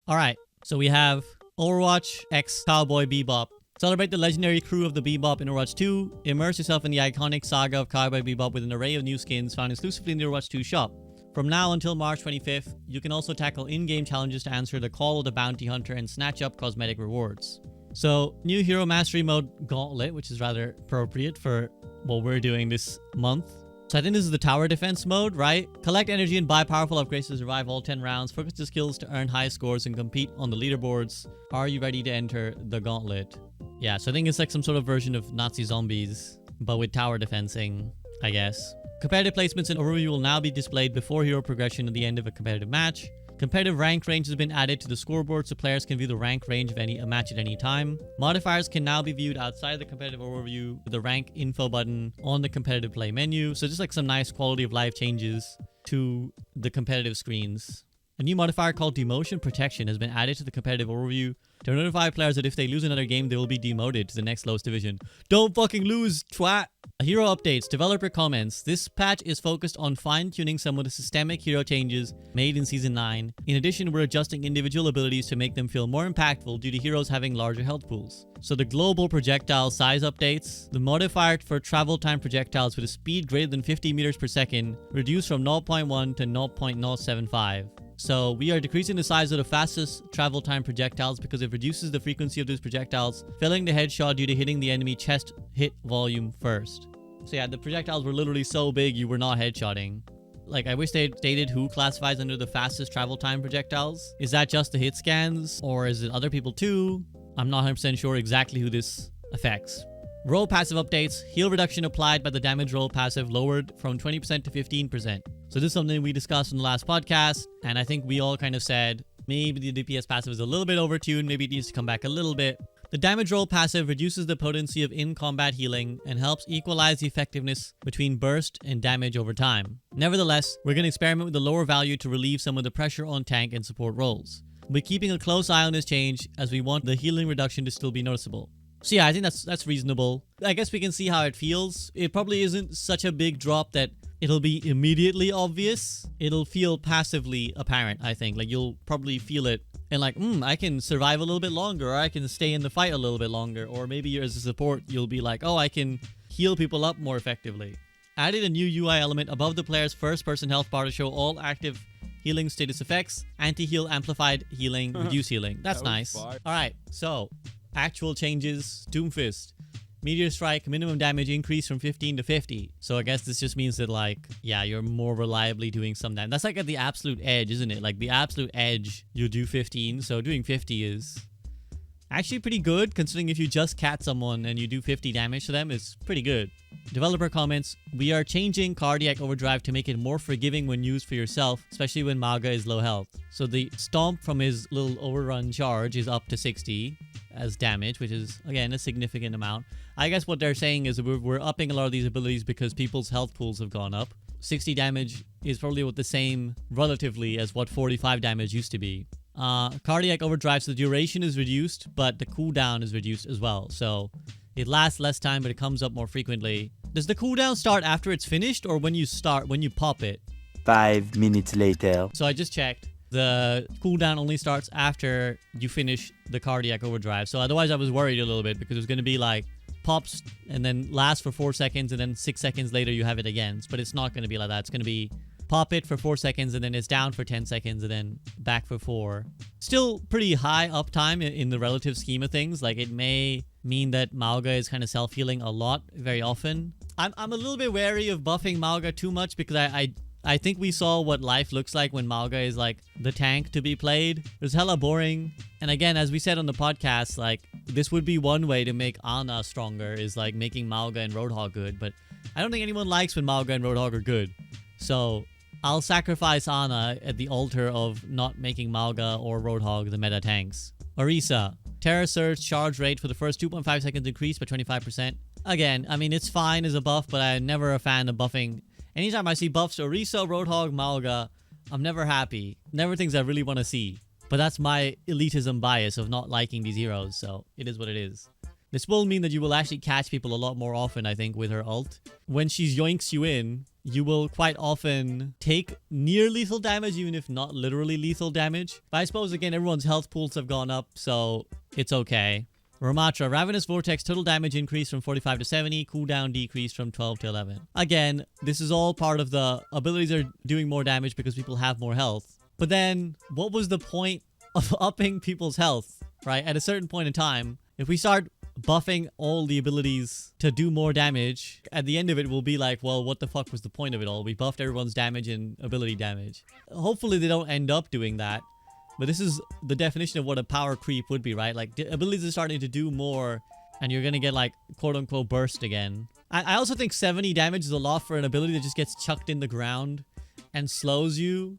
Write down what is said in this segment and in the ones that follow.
Alright, so we have Overwatch X Cowboy Bebop. Celebrate the legendary crew of the Bebop in Overwatch 2. Immerse yourself in the iconic saga of Cowboy Bebop with an array of new skins found exclusively in the Overwatch 2 shop. From now until March 25th, you can also tackle in-game challenges to answer the call of the bounty hunter and snatch up cosmetic rewards. So, new hero mastery mode Gauntlet, which is rather appropriate for what we're doing this month. So I think this is the tower defense mode, right? Collect energy and buy powerful upgrades to survive all 10 rounds. Focus the skills to earn high scores and compete on the leaderboards. Are you ready to enter the gauntlet? Yeah, so I think it's like some sort of version of Nazi zombies, but with tower defensing, I guess. Competitive placements and overview will now be displayed before hero progression at the end of a competitive match. Competitive rank range has been added to the scoreboard so players can view the rank range of a match at any time. Modifiers can now be viewed outside the competitive overview with the rank info button on the competitive play menu. So just like some nice quality of life changes to the competitive screens. A new modifier called Demotion Protection has been added to the competitive overview to notify players that if they lose another game, they will be demoted to the next lowest division. Don't fucking lose, twat! Hero updates, developer comments. This patch is focused on fine-tuning some of the systemic hero changes made in Season 9. In addition, we're adjusting individual abilities to make them feel more impactful due to heroes having larger health pools. So the global projectile size updates, the modifier for travel time projectiles with a speed greater than 50 meters per second, reduced from 0.1 to 0.075. So we are decreasing the size of the fastest travel time projectiles because it reduces the frequency of those projectiles, failing the headshot due to hitting the enemy chest hit volume first. So yeah, the projectiles were literally so big you were not headshotting. Like, I wish they had stated who classifies under the fastest travel time projectiles. Is that just the hit scans or is it other people too? I'm not 100% sure exactly who this affects. Roll passive updates. Heal reduction applied by the damage roll passive lowered from 20% to 15%. So this is something we discussed in the last podcast, and I think we all kind of said maybe the DPS passive is a little bit overtuned, maybe it needs to come back a little bit. The damage roll passive reduces the potency of in-combat healing and helps equalize the effectiveness between burst and damage over time. Nevertheless, we're going to experiment with the lower value to relieve some of the pressure on tank and support rolls. We're keeping a close eye on this change as we want the healing reduction to still be noticeable. So yeah, I think that's reasonable. I guess we can see how it feels. It probably isn't such a big drop that it'll be immediately obvious. It'll feel passively apparent, I think. Like, you'll probably feel it and like, I can survive a little bit longer, or I can stay in the fight a little bit longer. Or maybe as a support, you'll be like, oh, I can heal people up more effectively. Added a new UI element above the player's first-person health bar to show all active healing status effects. Anti-heal, amplified healing, reduce healing. That's nice. Alright, so actual changes. Doomfist. Meteor Strike, minimum damage increase from 15 to 50. So I guess this just means that, like, yeah, you're more reliably doing some damage. That's like at the absolute edge, isn't it? Like, the absolute edge, you do 15. So doing 50 is actually pretty good, considering if you just cat someone and you do 50 damage to them, it's pretty good. Developer comments, we are changing Cardiac Overdrive to make it more forgiving when used for yourself, especially when Mauga is low health. So the stomp from his little overrun charge is up to 60 as damage, which is, again, a significant amount. I guess what they're saying is we're upping a lot of these abilities because people's health pools have gone up. 60 damage is probably what the same relatively as what 45 damage used to be. Cardiac Overdrive, so the duration is reduced, but the cooldown is reduced as well. So it lasts less time, but it comes up more frequently. Does the cooldown start after it's finished or when you pop it? 5 minutes later. So I just checked. The cooldown only starts after you finish the Cardiac Overdrive. So otherwise I was worried a little bit because it was going to be like pops and then lasts for 4 seconds and then 6 seconds later you have it again. But it's not going to be like that. It's going to be pop it for 4 seconds and then it's down for 10 seconds and then back for 4. Still pretty high uptime in the relative scheme of things. Like, it may mean that Mauga is kind of self-healing a lot very often. I'm a little bit wary of buffing Mauga too much because I think we saw what life looks like when Mauga is like the tank to be played. It was hella boring. And again, as we said on the podcast, like, this would be one way to make Ana stronger, is like making Mauga and Roadhog good. But I don't think anyone likes when Mauga and Roadhog are good. So I'll sacrifice Ana at the altar of not making Mauga or Roadhog the meta tanks. Orisa. Terra Surge charge rate for the first 2.5 seconds increased by 25%. Again, I mean, it's fine as a buff, but I'm never a fan of buffing. Anytime I see buffs to Orisa, Roadhog, Mauga, I'm never happy. Never things I really want to see. But that's my elitism bias of not liking these heroes, so it is what it is. This will mean that you will actually catch people a lot more often, I think, with her ult. When she yoinks you in, you will quite often take near lethal damage, even if not literally lethal damage. But I suppose, again, everyone's health pools have gone up, so it's okay. Ramatra, Ravenous Vortex, total damage increase from 45 to 70, cooldown decrease from 12 to 11. Again, this is all part of the abilities are doing more damage because people have more health. But then, what was the point of upping people's health, right? At a certain point in time, if we start buffing all the abilities to do more damage, at the end of it will be like, well, what the fuck was the point of it all? We buffed everyone's damage and ability damage. Hopefully they don't end up doing that. But this is the definition of what a power creep would be, right? Like, abilities are starting to do more, and you're gonna get, like, quote-unquote burst again. I also think 70 damage is a lot for an ability that just gets chucked in the ground and slows you.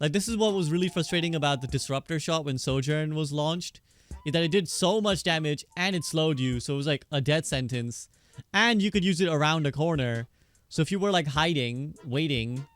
Like, this is what was really frustrating about the Disruptor shot when Sojourn was launched, is that it did so much damage, and it slowed you, so it was like a death sentence. And you could use it around a corner. So if you were, like, hiding, waiting,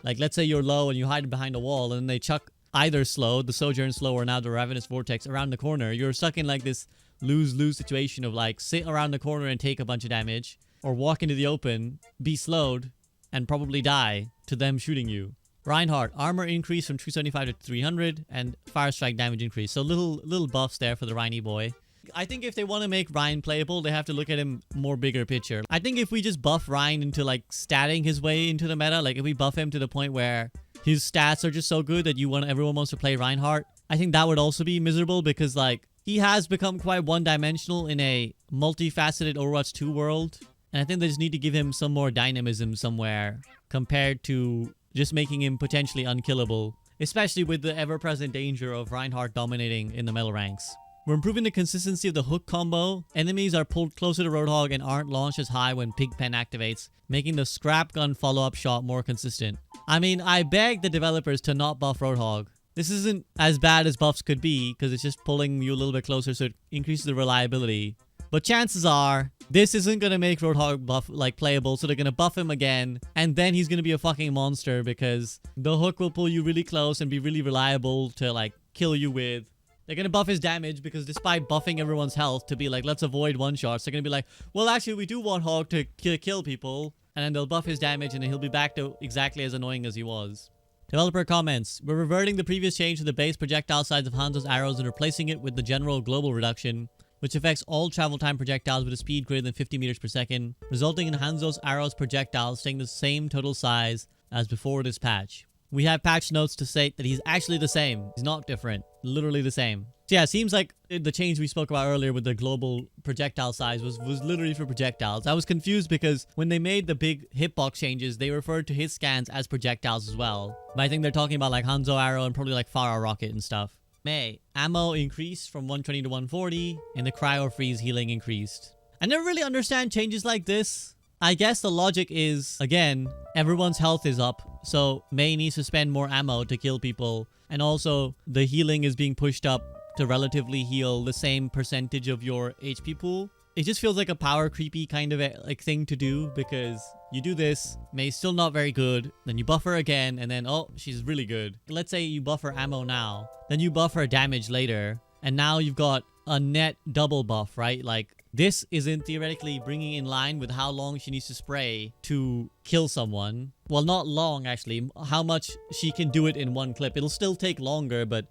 like, let's say you're low and you hide behind a wall, and then they chuck either slow, the Sojourn slow, or now the Ravenous Vortex around the corner, you're stuck in like this lose-lose situation of like sit around the corner and take a bunch of damage, or walk into the open, be slowed, and probably die to them shooting you. Reinhardt, armor increase from 275 to 300, and fire strike damage increase. So little buffs there for the Rhiny boy. I think if they want to make Ryan playable, they have to look at him more bigger picture. I think if we just buff Ryan into like statting his way into the meta, like if we buff him to the point where his stats are just so good that everyone wants to play Reinhardt, I think that would also be miserable because like he has become quite one-dimensional in a multifaceted Overwatch 2 world. And I think they just need to give him some more dynamism somewhere compared to just making him potentially unkillable, especially with the ever-present danger of Reinhardt dominating in the metal ranks. We're improving the consistency of the hook combo. Enemies are pulled closer to Roadhog and aren't launched as high when Pigpen activates, making the scrap gun follow-up shot more consistent. I mean, I beg the developers to not buff Roadhog. This isn't as bad as buffs could be, because it's just pulling you a little bit closer, so it increases the reliability. But chances are, this isn't going to make Roadhog buff like playable, so they're going to buff him again, and then he's going to be a fucking monster, because the hook will pull you really close and be really reliable to like kill you with. They're going to buff his damage because despite buffing everyone's health to be like, let's avoid one-shots, they're going to be like, well, actually, we do want Hog to kill people. And then they'll buff his damage and then he'll be back to exactly as annoying as he was. Developer comments, we're reverting the previous change to the base projectile size of Hanzo's arrows and replacing it with the general global reduction, which affects all travel time projectiles with a speed greater than 50 meters per second, resulting in Hanzo's arrows projectiles staying the same total size as before this patch. We have patch notes to state that he's actually the same. He's not different. Literally the same. So yeah, it seems like the change we spoke about earlier with the global projectile size was literally for projectiles. I was confused because when they made the big hitbox changes, they referred to his scans as projectiles as well. But I think they're talking about like Hanzo Arrow and probably like Farah Rocket and stuff. May. Ammo increased from 120 to 140 and the Cryo Freeze healing increased. I never really understand changes like this. I guess the logic is, again, everyone's health is up, so Mei needs to spend more ammo to kill people, and also the healing is being pushed up to relatively heal the same percentage of your HP pool. It just feels like a power creepy kind of like thing to do, because you do this, Mei's still not very good, then you buff her again, and then, oh, she's really good. Let's say you buff her ammo now, then you buff her damage later, and now you've got a net double buff, right? Like, this isn't theoretically bringing in line with how long she needs to spray to kill someone. Well, not long, actually. How much she can do it in one clip. It'll still take longer, but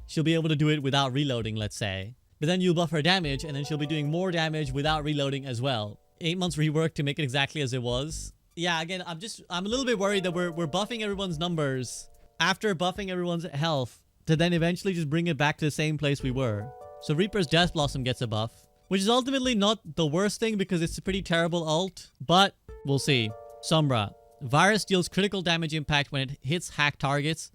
she'll be able to do it without reloading, let's say. But then you'll buff her damage, and then she'll be doing more damage without reloading as well. 8 months rework to make it exactly as it was. Yeah, again, I'm a little bit worried that we're buffing everyone's numbers after buffing everyone's health to then eventually just bring it back to the same place we were. So Reaper's Death Blossom gets a buff, which is ultimately not the worst thing because it's a pretty terrible ult, but we'll see. Sombra. Virus deals critical damage impact when it hits hack targets,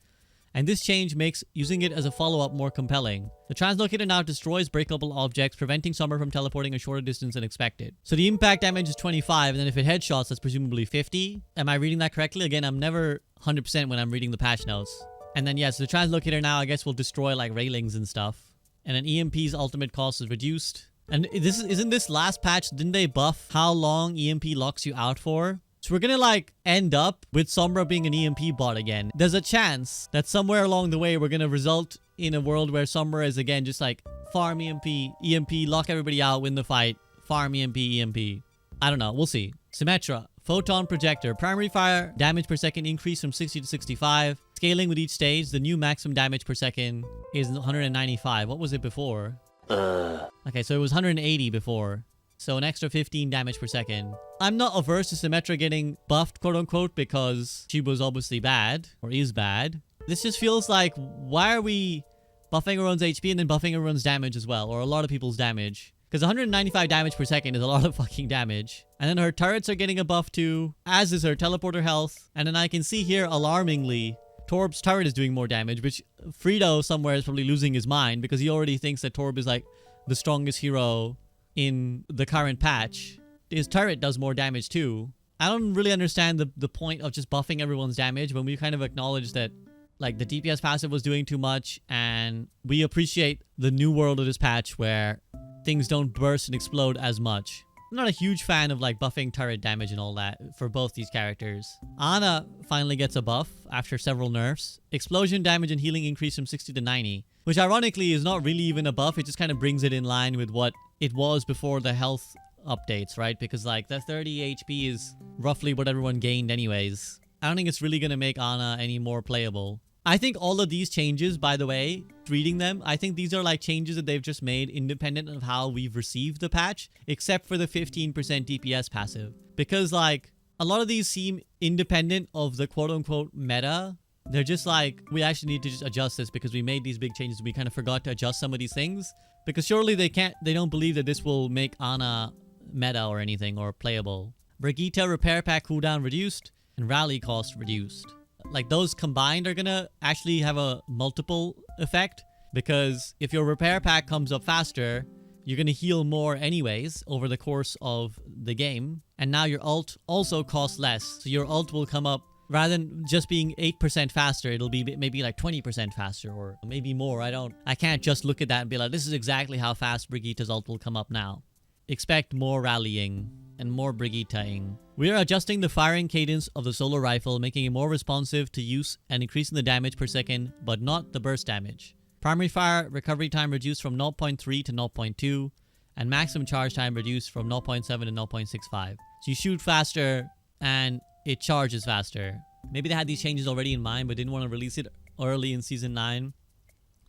and this change makes using it as a follow-up more compelling. The translocator now destroys breakable objects, preventing Sombra from teleporting a shorter distance than expected. So the impact damage is 25, and then if it headshots, that's presumably 50. Am I reading that correctly? Again, I'm never 100% when I'm reading the patch notes. And then yes, the translocator now I guess will destroy like railings and stuff. And then EMP's ultimate cost is reduced. And isn't this last patch, didn't they buff how long EMP locks you out for? So we're gonna like end up with Sombra being an EMP bot again. There's a chance that somewhere along the way we're gonna result in a world where Sombra is again just like farm EMP, EMP, lock everybody out, win the fight, farm EMP, EMP. I don't know, we'll see. Symmetra. Photon projector. Primary fire damage per second increase from 60 to 65. Scaling with each stage. The new maximum damage per second is 195. What was it before? Okay, so it was 180 before. So an extra 15 damage per second. I'm not averse to Symmetra getting buffed, quote unquote, because she was obviously bad, or is bad. This just feels like, why are we buffing everyone's HP and then buffing everyone's damage as well, or a lot of people's damage? Because 195 damage per second is a lot of fucking damage. And then her turrets are getting a buff too, as is her teleporter health. And then I can see here, alarmingly, Torb's turret is doing more damage, which Frito somewhere is probably losing his mind because he already thinks that Torb is like the strongest hero in the current patch. His turret does more damage too. I don't really understand the point of just buffing everyone's damage when we kind of acknowledge that like the DPS passive was doing too much, and we appreciate the new world of this patch where things don't burst and explode as much. I'm not a huge fan of like buffing turret damage and all that for both these characters. Ana finally gets a buff after several nerfs. Explosion damage and healing increase from 60 to 90, which ironically is not really even a buff. It just kind of brings it in line with what it was before the health updates, right? Because like the 30 HP is roughly what everyone gained anyways. I don't think it's really going to make Ana any more playable. I think all of these changes, by the way, reading them, I think these are like changes that they've just made independent of how we've received the patch, except for the 15% DPS passive. Because like a lot of these seem independent of the quote unquote meta. They're just like, we actually need to just adjust this because we made these big changes. We kind of forgot to adjust some of these things because surely they don't believe that this will make Ana meta or anything or playable. Brigitte repair pack cooldown reduced and rally cost reduced. Like those combined are gonna actually have a multiple effect, because if your repair pack comes up faster, you're gonna heal more anyways over the course of the game. And now your ult also costs less. So your ult will come up, rather than just being 8% faster, it'll be maybe like 20% faster or maybe more. I can't just look at that and be like, this is exactly how fast Brigitte's ult will come up now. Expect more rallying and more Brigitteing. We are adjusting the firing cadence of the solar rifle, making it more responsive to use and increasing the damage per second, but not the burst damage. Primary fire recovery time reduced from 0.3 to 0.2, and maximum charge time reduced from 0.7 to 0.65. So you shoot faster and it charges faster. Maybe they had these changes already in mind, but didn't want to release it early in Season 9,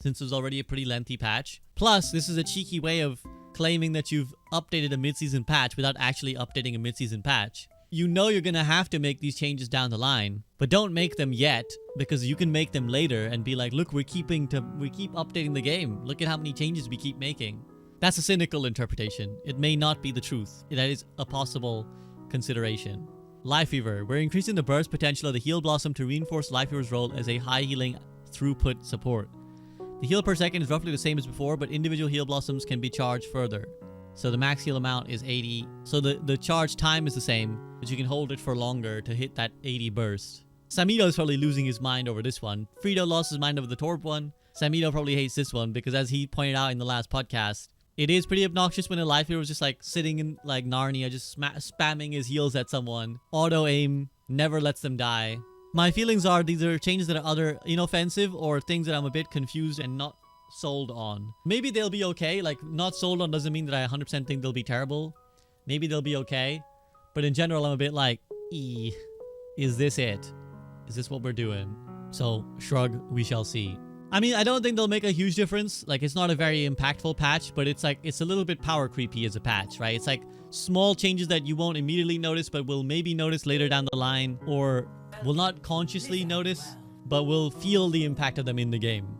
since it was already a pretty lengthy patch. Plus, this is a cheeky way of claiming that you've updated a mid-season patch without actually updating a mid-season patch. You know you're gonna have to make these changes down the line, but don't make them yet, because you can make them later and be like, look, we keep updating the game. Look at how many changes we keep making. That's a cynical interpretation. It may not be the truth. That is a possible consideration. Lifeweaver. We're increasing the burst potential of the heal blossom to reinforce Lifeweaver's role as a high healing throughput support. The heal per second is roughly the same as before, but individual heal blossoms can be charged further. So the max heal amount is 80. So the charge time is the same, but you can hold it for longer to hit that 80 burst. Samido's probably losing his mind over this one. Frito lost his mind over the Torb one. Samido probably hates this one because, as he pointed out in the last podcast, it is pretty obnoxious when a Lifeweaver was just like sitting in like Narnia, just spamming his heals at someone. Auto aim, never lets them die. My feelings are these are changes that are either inoffensive or things that I'm a bit confused and not sold on. Maybe they'll be okay. Like, not sold on doesn't mean that I 100% think they'll be terrible. Maybe they'll be okay. But in general, I'm a bit like, is this it? Is this what we're doing? So, shrug, we shall see. I mean, I don't think they'll make a huge difference. Like, it's not a very impactful patch, but it's like, it's a little bit power creepy as a patch, right? It's like small changes that you won't immediately notice, but will maybe notice later down the line, or will not consciously notice, but will feel the impact of them in the game.